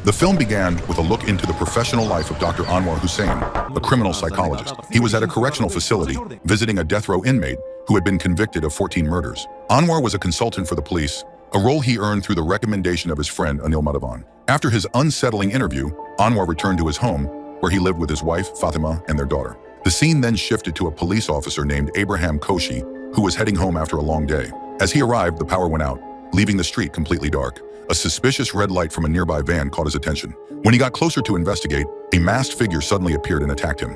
The film began with a look into the professional life of Dr. Anwar Hussain, a criminal psychologist. He was at a correctional facility, visiting a death row inmate who had been convicted of 14 murders. Anwar was a consultant for the police, a role he earned through the recommendation of his friend Anil Madhavan. After his unsettling interview, Anwar returned to his home, where he lived with his wife, Fatima, and their daughter. The scene then shifted to a police officer named Abraham Koshi, who was heading home after a long day. As he arrived, the power went out, leaving the street completely dark. A suspicious red light from a nearby van caught his attention. When he got closer to investigate, a masked figure suddenly appeared and attacked him.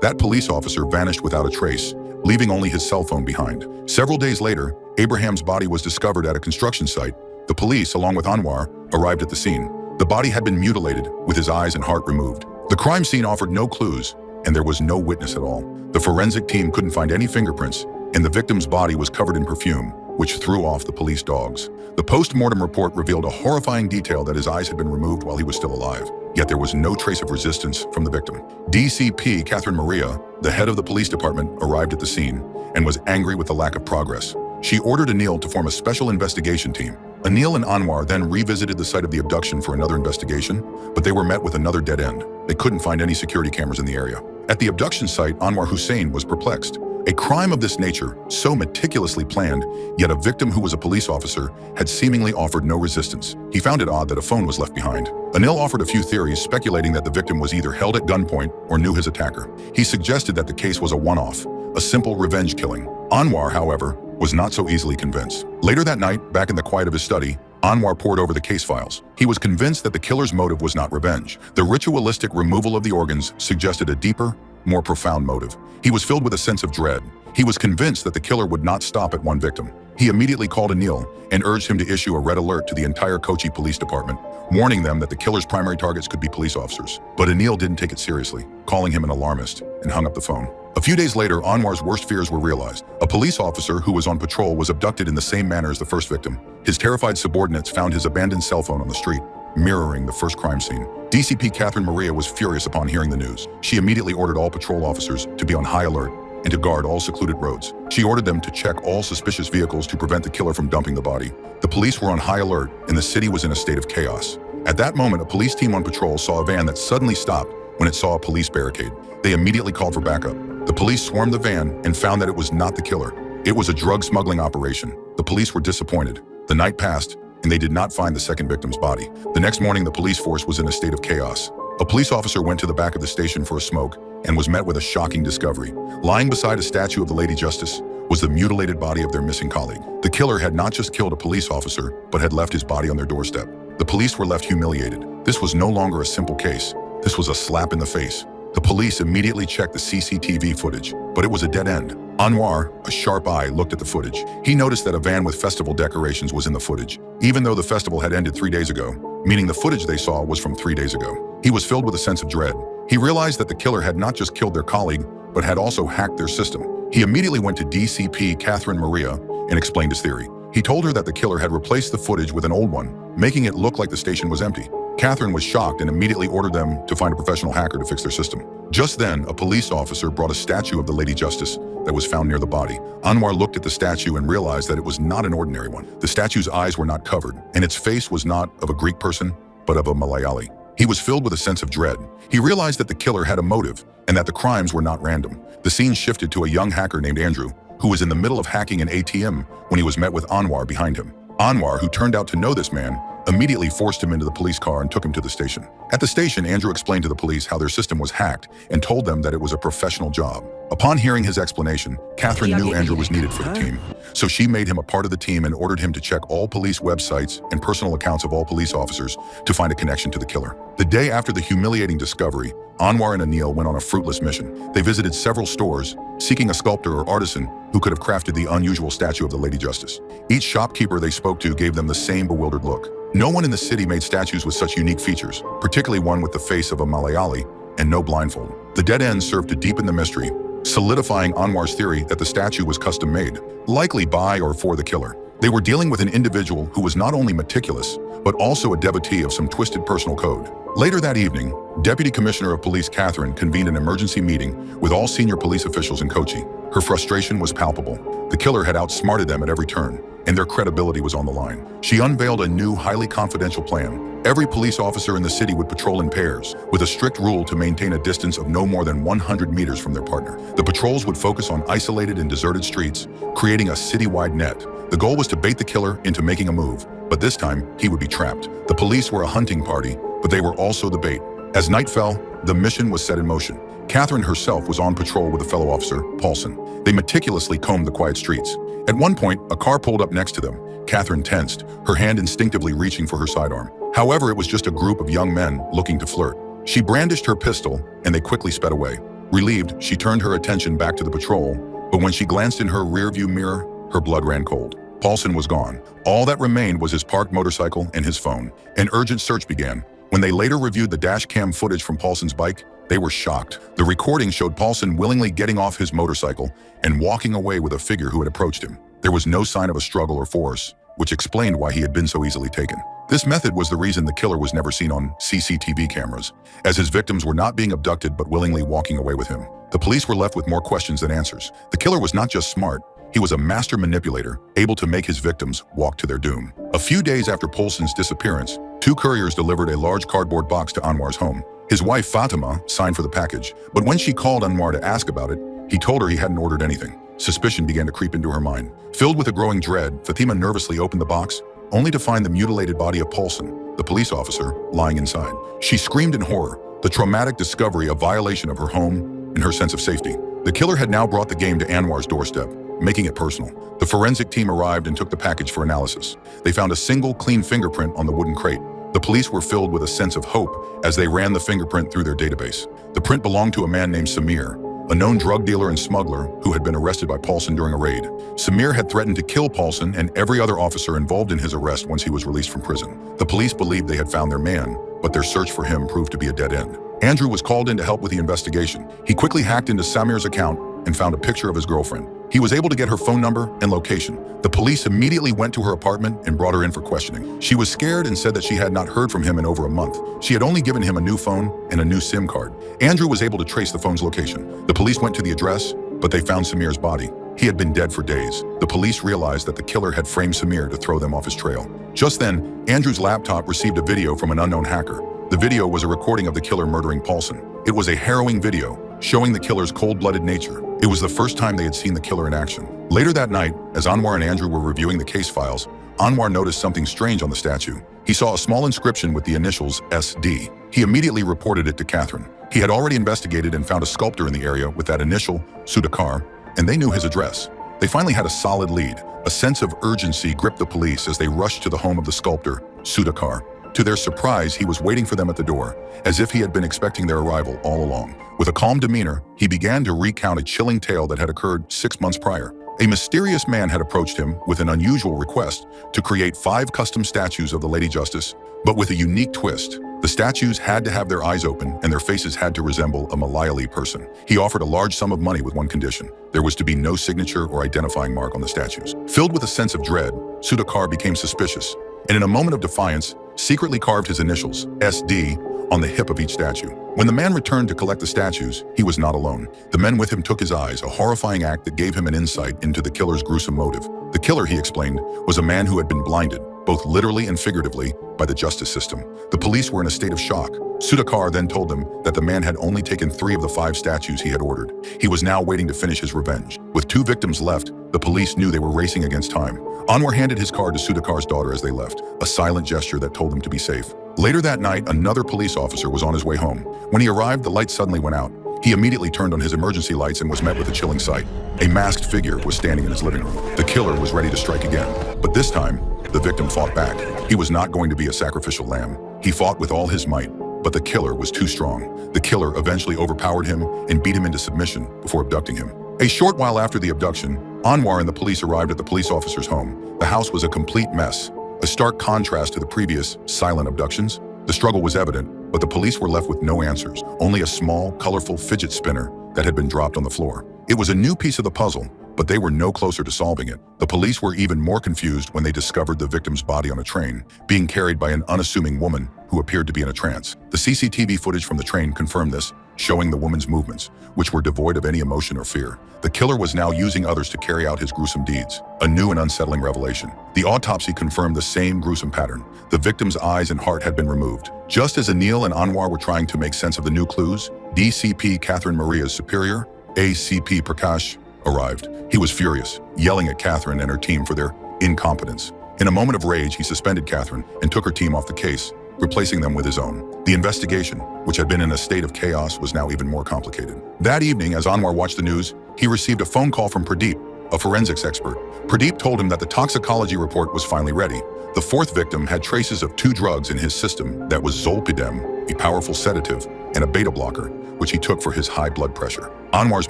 That police officer vanished without a trace, leaving only his cell phone behind. Several days later, Abraham's body was discovered at a construction site. The police, along with Anwar, arrived at the scene. The body had been mutilated, with his eyes and heart removed. The crime scene offered no clues, and there was no witness at all. The forensic team couldn't find any fingerprints, and the victim's body was covered in perfume, which threw off the police dogs. The post-mortem report revealed a horrifying detail that his eyes had been removed while he was still alive. Yet there was no trace of resistance from the victim. DCP Catherine Maria, the head of the police department, arrived at the scene and was angry with the lack of progress. She ordered Anil to form a special investigation team. Anil and Anwar then revisited the site of the abduction for another investigation, but they were met with another dead end. They couldn't find any security cameras in the area. At the abduction site, Anwar Hussain was perplexed. A crime of this nature, so meticulously planned, yet a victim who was a police officer had seemingly offered no resistance. He found it odd that a phone was left behind. Anil offered a few theories, speculating that the victim was either held at gunpoint or knew his attacker. He suggested that the case was a one-off, a simple revenge killing. Anwar, however, was not so easily convinced. Later that night, back in the quiet of his study, Anwar pored over the case files. He was convinced that the killer's motive was not revenge. The ritualistic removal of the organs suggested a deeper, more profound motive. He was filled with a sense of dread. He was convinced that the killer would not stop at one victim. He immediately called Anil and urged him to issue a red alert to the entire Kochi Police Department, warning them that the killer's primary targets could be police officers. But Anil didn't take it seriously, calling him an alarmist, and hung up the phone. A few days later, Anwar's worst fears were realized. A police officer who was on patrol was abducted in the same manner as the first victim. His terrified subordinates found his abandoned cell phone on the street, mirroring the first crime scene. DCP Catherine Maria was furious upon hearing the news. She immediately ordered all patrol officers to be on high alert and to guard all secluded roads. She ordered them to check all suspicious vehicles to prevent the killer from dumping the body. The police were on high alert, and the city was in a state of chaos. At that moment, a police team on patrol saw a van that suddenly stopped when it saw a police barricade. They immediately called for backup. The police swarmed the van and found that it was not the killer. It was a drug smuggling operation. The police were disappointed. The night passed, and they did not find the second victim's body. The next morning, the police force was in a state of chaos. A police officer went to the back of the station for a smoke and was met with a shocking discovery. Lying beside a statue of the Lady Justice was the mutilated body of their missing colleague. The killer had not just killed a police officer, but had left his body on their doorstep. The police were left humiliated. This was no longer a simple case. This was a slap in the face. The police immediately checked the CCTV footage, but it was a dead end. Anwar, a sharp eye, looked at the footage. He noticed that a van with festival decorations was in the footage, even though the festival had ended 3 days ago, meaning the footage they saw was from 3 days ago. He was filled with a sense of dread. He realized that the killer had not just killed their colleague, but had also hacked their system. He immediately went to DCP Catherine Maria and explained his theory. He told her that the killer had replaced the footage with an old one, making it look like the station was empty. Catherine was shocked and immediately ordered them to find a professional hacker to fix their system. Just then, a police officer brought a statue of the Lady Justice that was found near the body. Anwar looked at the statue and realized that it was not an ordinary one. The statue's eyes were not covered, and its face was not of a Greek person, but of a Malayali. He was filled with a sense of dread. He realized that the killer had a motive and that the crimes were not random. The scene shifted to a young hacker named Andrew, who was in the middle of hacking an ATM when he was met with Anwar behind him. Anwar, who turned out to know this man, immediately forced him into the police car and took him to the station. At the station, Andrew explained to the police how their system was hacked and told them that it was a professional job. Upon hearing his explanation, Catherine knew Andrew was needed for the team, so she made him a part of the team and ordered him to check all police websites and personal accounts of all police officers to find a connection to the killer. The day after the humiliating discovery, Anwar and Anil went on a fruitless mission. They visited several stores, seeking a sculptor or artisan who could have crafted the unusual statue of the Lady Justice. Each shopkeeper they spoke to gave them the same bewildered look. No one in the city made statues with such unique features, particularly one with the face of a Malayali and no blindfold. The dead end served to deepen the mystery, solidifying Anwar's theory that the statue was custom-made, likely by or for the killer. They were dealing with an individual who was not only meticulous, but also a devotee of some twisted personal code. Later that evening, Deputy Commissioner of Police Catherine convened an emergency meeting with all senior police officials in Kochi. Her frustration was palpable. The killer had outsmarted them at every turn, and their credibility was on the line. She unveiled a new, highly confidential plan. Every police officer in the city would patrol in pairs, with a strict rule to maintain a distance of no more than 100 meters from their partner. The patrols would focus on isolated and deserted streets, creating a citywide net. The goal was to bait the killer into making a move, but this time, he would be trapped. The police were a hunting party, but they were also the bait. As night fell, the mission was set in motion. Catherine herself was on patrol with a fellow officer, Paulson. They meticulously combed the quiet streets. At one point, a car pulled up next to them. Catherine tensed, her hand instinctively reaching for her sidearm. However, it was just a group of young men looking to flirt. She brandished her pistol, and they quickly sped away. Relieved, she turned her attention back to the patrol, but when she glanced in her rearview mirror, her blood ran cold. Paulson was gone. All that remained was his parked motorcycle and his phone. An urgent search began. When they later reviewed the dash cam footage from Paulson's bike, they were shocked. The recording showed Paulson willingly getting off his motorcycle and walking away with a figure who had approached him. There was no sign of a struggle or force, which explained why he had been so easily taken. This method was the reason the killer was never seen on CCTV cameras, as his victims were not being abducted but willingly walking away with him. The police were left with more questions than answers. The killer was not just smart, he was a master manipulator, able to make his victims walk to their doom. A few days after Paulson's disappearance, 2 couriers delivered a large cardboard box to Anwar's home. His wife, Fatima, signed for the package, but when she called Anwar to ask about it, he told her he hadn't ordered anything. Suspicion began to creep into her mind. Filled with a growing dread, Fatima nervously opened the box, only to find the mutilated body of Paulson, the police officer, lying inside. She screamed in horror, the traumatic discovery a violation of her home and her sense of safety. The killer had now brought the game to Anwar's doorstep, making it personal. The forensic team arrived and took the package for analysis. They found a single clean fingerprint on the wooden crate. The police were filled with a sense of hope as they ran the fingerprint through their database. The print belonged to a man named Samir, a known drug dealer and smuggler who had been arrested by Paulson during a raid. Samir had threatened to kill Paulson and every other officer involved in his arrest once he was released from prison. The police believed they had found their man, but their search for him proved to be a dead end. Andrew was called in to help with the investigation. He quickly hacked into Samir's account and found a picture of his girlfriend. He was able to get her phone number and location. The police immediately went to her apartment and brought her in for questioning. She was scared and said that she had not heard from him in over a month. She had only given him a new phone and a new SIM card. Andrew was able to trace the phone's location. The police went to the address, but they found Samir's body. He had been dead for days. The police realized that the killer had framed Samir to throw them off his trail. Just then, Andrew's laptop received a video from an unknown hacker. The video was a recording of the killer murdering Paulson. It was a harrowing video, showing the killer's cold-blooded nature. It was the first time they had seen the killer in action. Later that night, as Anwar and Andrew were reviewing the case files, Anwar noticed something strange on the statue. He saw a small inscription with the initials SD. He immediately reported it to Catherine. He had already investigated and found a sculptor in the area with that initial, Sudhakar, and they knew his address. They finally had a solid lead. A sense of urgency gripped the police as they rushed to the home of the sculptor, Sudhakar. To their surprise, he was waiting for them at the door, as if he had been expecting their arrival all along. With a calm demeanor, he began to recount a chilling tale that had occurred 6 months prior. A mysterious man had approached him with an unusual request to create 5 custom statues of the Lady Justice, but with a unique twist. The statues had to have their eyes open and their faces had to resemble a Malayali person. He offered a large sum of money with one condition. There was to be no signature or identifying mark on the statues. Filled with a sense of dread, Sudhakar became suspicious, and in a moment of defiance, secretly carved his initials, SD, on the hip of each statue. When the man returned to collect the statues, he was not alone. The men with him took his eyes, a horrifying act that gave him an insight into the killer's gruesome motive. The killer, he explained, was a man who had been blinded, both literally and figuratively, by the justice system. The police were in a state of shock. Sudhakar then told them that the man had only taken 3 of the 5 statues he had ordered. He was now waiting to finish his revenge. With 2 victims left, the police knew they were racing against time. Anwar handed his card to Sudhakar's daughter as they left, a silent gesture that told them to be safe. Later that night, another police officer was on his way home. When he arrived, the lights suddenly went out. He immediately turned on his emergency lights and was met with a chilling sight. A masked figure was standing in his living room. The killer was ready to strike again, but this time, the victim fought back. He was not going to be a sacrificial lamb. He fought with all his might, but the killer was too strong. The killer eventually overpowered him and beat him into submission before abducting him. A short while after the abduction, Anwar and the police arrived at the police officer's home. The house was a complete mess, a stark contrast to the previous silent abductions. The struggle was evident, but the police were left with no answers, only a small, colorful fidget spinner that had been dropped on the floor. It was a new piece of the puzzle, but they were no closer to solving it. The police were even more confused when they discovered the victim's body on a train, being carried by an unassuming woman who appeared to be in a trance. The CCTV footage from the train confirmed this, showing the woman's movements, which were devoid of any emotion or fear. The killer was now using others to carry out his gruesome deeds, a new and unsettling revelation. The autopsy confirmed the same gruesome pattern. The victim's eyes and heart had been removed. Just as Anil and Anwar were trying to make sense of the new clues, DCP Catherine Maria's superior, ACP Prakash, arrived. He was furious, yelling at Catherine and her team for their incompetence. In a moment of rage, he suspended Catherine and took her team off the case, replacing them with his own. The investigation, which had been in a state of chaos, was now even more complicated. That evening, as Anwar watched the news, he received a phone call from Pradeep, a forensics expert. Pradeep told him that the toxicology report was finally ready. The fourth victim had traces of 2 drugs in his system that was zolpidem, a powerful sedative, and a beta blocker, which he took for his high blood pressure. Anwar's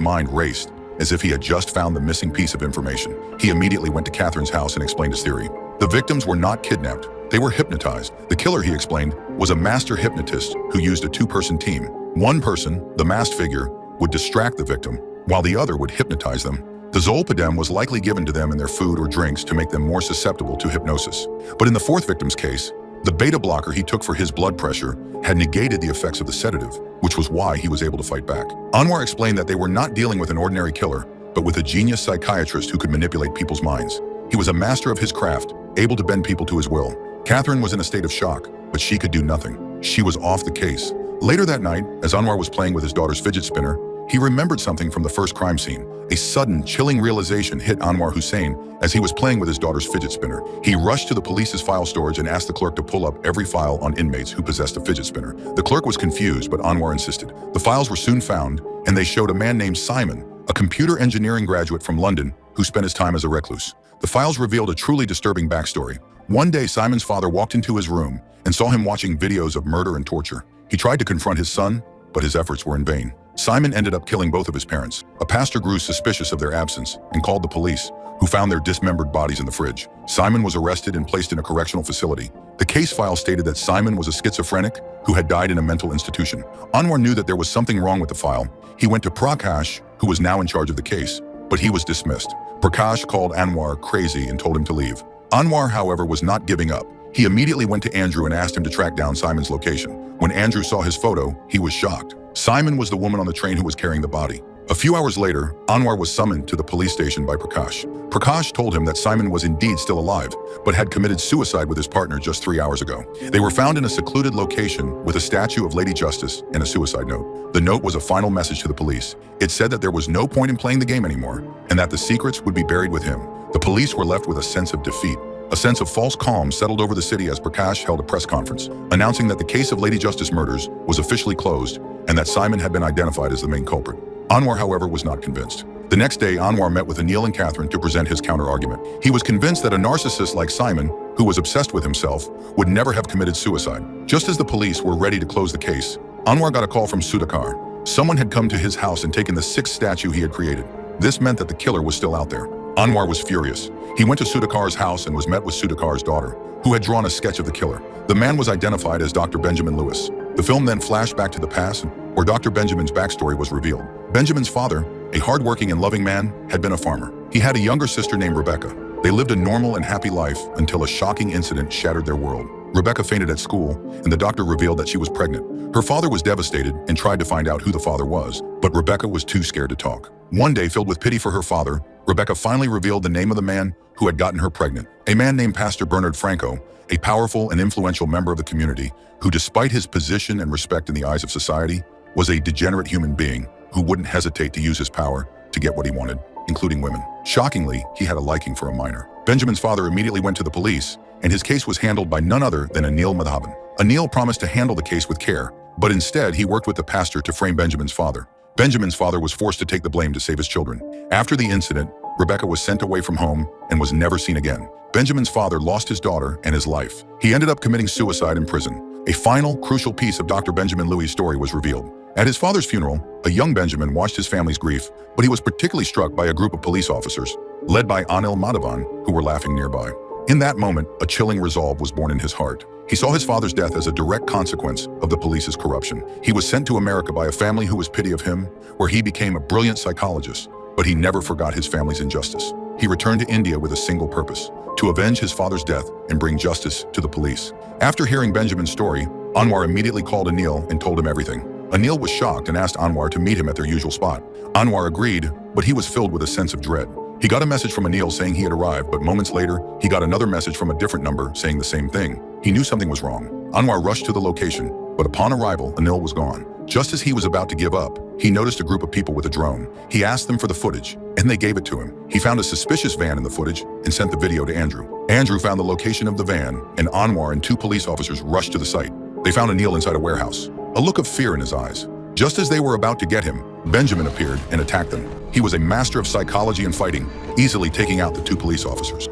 mind raced, as if he had just found the missing piece of information. He immediately went to Catherine's house and explained his theory. The victims were not kidnapped. They were hypnotized. The killer, he explained, was a master hypnotist who used a 2-person team. One person, the masked figure, would distract the victim, while the other would hypnotize them. The zolpidem was likely given to them in their food or drinks to make them more susceptible to hypnosis. But in the fourth victim's case, the beta blocker he took for his blood pressure had negated the effects of the sedative, which was why he was able to fight back. Anwar explained that they were not dealing with an ordinary killer, but with a genius psychiatrist who could manipulate people's minds. He was a master of his craft, able to bend people to his will. Catherine was in a state of shock, but she could do nothing. She was off the case. Later that night, as Anwar was playing with his daughter's fidget spinner, he remembered something from the first crime scene. A sudden, chilling realization hit Anwar Hussain as he was playing with his daughter's fidget spinner. He rushed to the police's file storage and asked the clerk to pull up every file on inmates who possessed a fidget spinner. The clerk was confused, but Anwar insisted. The files were soon found, and they showed a man named Simon, a computer engineering graduate from London who spent his time as a recluse. The files revealed a truly disturbing backstory. One day, Simon's father walked into his room and saw him watching videos of murder and torture. He tried to confront his son, but his efforts were in vain. Simon ended up killing both of his parents. A pastor grew suspicious of their absence and called the police, who found their dismembered bodies in the fridge. Simon was arrested and placed in a correctional facility. The case file stated that Simon was a schizophrenic who had died in a mental institution. Anwar knew that there was something wrong with the file. He went to Prakash, who was now in charge of the case, but he was dismissed. Prakash called Anwar crazy and told him to leave. Anwar, however, was not giving up. He immediately went to Andrew and asked him to track down Simon's location. When Andrew saw his photo, he was shocked. Simon was the woman on the train who was carrying the body. A few hours later, Anwar was summoned to the police station by Prakash. Prakash told him that Simon was indeed still alive, but had committed suicide with his partner just 3 hours ago. They were found in a secluded location with a statue of Lady Justice and a suicide note. The note was a final message to the police. It said that there was no point in playing the game anymore, and that the secrets would be buried with him. The police were left with a sense of defeat. A sense of false calm settled over the city as Prakash held a press conference, announcing that the case of Lady Justice murders was officially closed and that Simon had been identified as the main culprit. Anwar, however, was not convinced. The next day, Anwar met with Anil and Catherine to present his counter-argument. He was convinced that a narcissist like Simon, who was obsessed with himself, would never have committed suicide. Just as the police were ready to close the case, Anwar got a call from Sudhakar. Someone had come to his house and taken the 6th statue he had created. This meant that the killer was still out there. Anwar was furious. He went to Sudhakar's house and was met with Sudhakar's daughter, who had drawn a sketch of the killer. The man was identified as Dr. Benjamin Lewis. The film then flashed back to the past, where Dr. Benjamin's backstory was revealed. Benjamin's father, a hardworking and loving man, had been a farmer. He had a younger sister named Rebecca. They lived a normal and happy life until a shocking incident shattered their world. Rebecca fainted at school, and the doctor revealed that she was pregnant. Her father was devastated and tried to find out who the father was, but Rebecca was too scared to talk. One day, filled with pity for her father, Rebecca finally revealed the name of the man who had gotten her pregnant. A man named Pastor Bernard Franco, a powerful and influential member of the community, who, despite his position and respect in the eyes of society, was a degenerate human being who wouldn't hesitate to use his power to get what he wanted, including women. Shockingly, he had a liking for a minor. Benjamin's father immediately went to the police, and his case was handled by none other than Anil Madhavan. Anil promised to handle the case with care, but instead he worked with the pastor to frame Benjamin's father. Benjamin's father was forced to take the blame to save his children. After the incident, Rebecca was sent away from home and was never seen again. Benjamin's father lost his daughter and his life. He ended up committing suicide in prison. A final, crucial piece of Dr. Benjamin Louis' story was revealed. At his father's funeral, a young Benjamin watched his family's grief, but he was particularly struck by a group of police officers, led by Anil Madhavan, who were laughing nearby. In that moment, a chilling resolve was born in his heart. He saw his father's death as a direct consequence of the police's corruption. He was sent to America by a family who was pity of him, where he became a brilliant psychologist, But he never forgot his family's injustice. He returned to India with a single purpose: to avenge his father's death and bring justice to the police. After hearing Benjamin's story, Anwar immediately called Anil and told him everything. Anil was shocked and asked Anwar to meet him at their usual spot. Anwar agreed, but he was filled with a sense of dread. He got a message from Anil saying he had arrived, but moments later, he got another message from a different number saying the same thing. He knew something was wrong. Anwar rushed to the location, but upon arrival, Anil was gone. Just as he was about to give up, he noticed a group of people with a drone. He asked them for the footage, and they gave it to him. He found a suspicious van in the footage and sent the video to Andrew. Andrew found the location of the van, and Anwar and 2 police officers rushed to the site. They found Anil inside a warehouse, a look of fear in his eyes. Just as they were about to get him, Benjamin appeared and attacked them. He was a master of psychology and fighting, easily taking out the 2 police officers.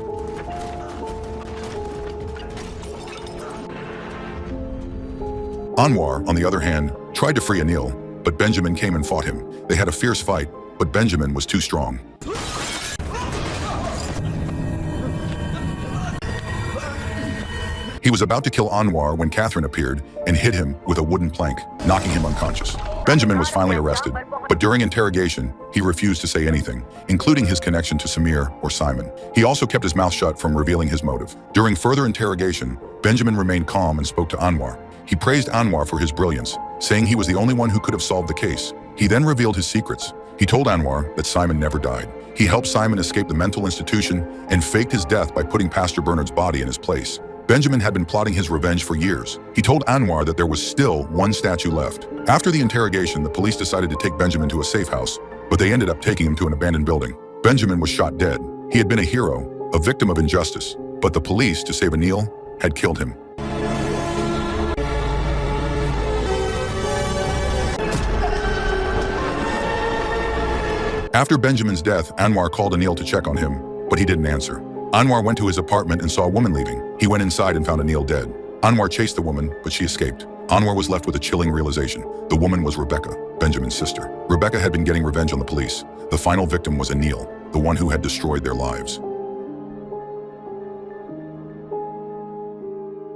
Anwar, on the other hand, tried to free Anil, but Benjamin came and fought him. They had a fierce fight, but Benjamin was too strong. He was about to kill Anwar when Catherine appeared and hit him with a wooden plank, knocking him unconscious. Benjamin was finally arrested, but during interrogation, he refused to say anything, including his connection to Samir or Simon. He also kept his mouth shut from revealing his motive. During further interrogation, Benjamin remained calm and spoke to Anwar. He praised Anwar for his brilliance, saying he was the only one who could have solved the case. He then revealed his secrets. He told Anwar that Simon never died. He helped Simon escape the mental institution and faked his death by putting Pastor Bernard's body in his place. Benjamin had been plotting his revenge for years. He told Anwar that there was still 1 statue left. After the interrogation, the police decided to take Benjamin to a safe house, but they ended up taking him to an abandoned building. Benjamin was shot dead. He had been a hero, a victim of injustice, but the police, to save Anil, had killed him. After Benjamin's death, Anwar called Anil to check on him, but he didn't answer. Anwar went to his apartment and saw a woman leaving. He went inside and found Anil dead. Anwar chased the woman, but she escaped. Anwar was left with a chilling realization. The woman was Rebecca, Benjamin's sister. Rebecca had been getting revenge on the police. The final victim was Anil, the one who had destroyed their lives.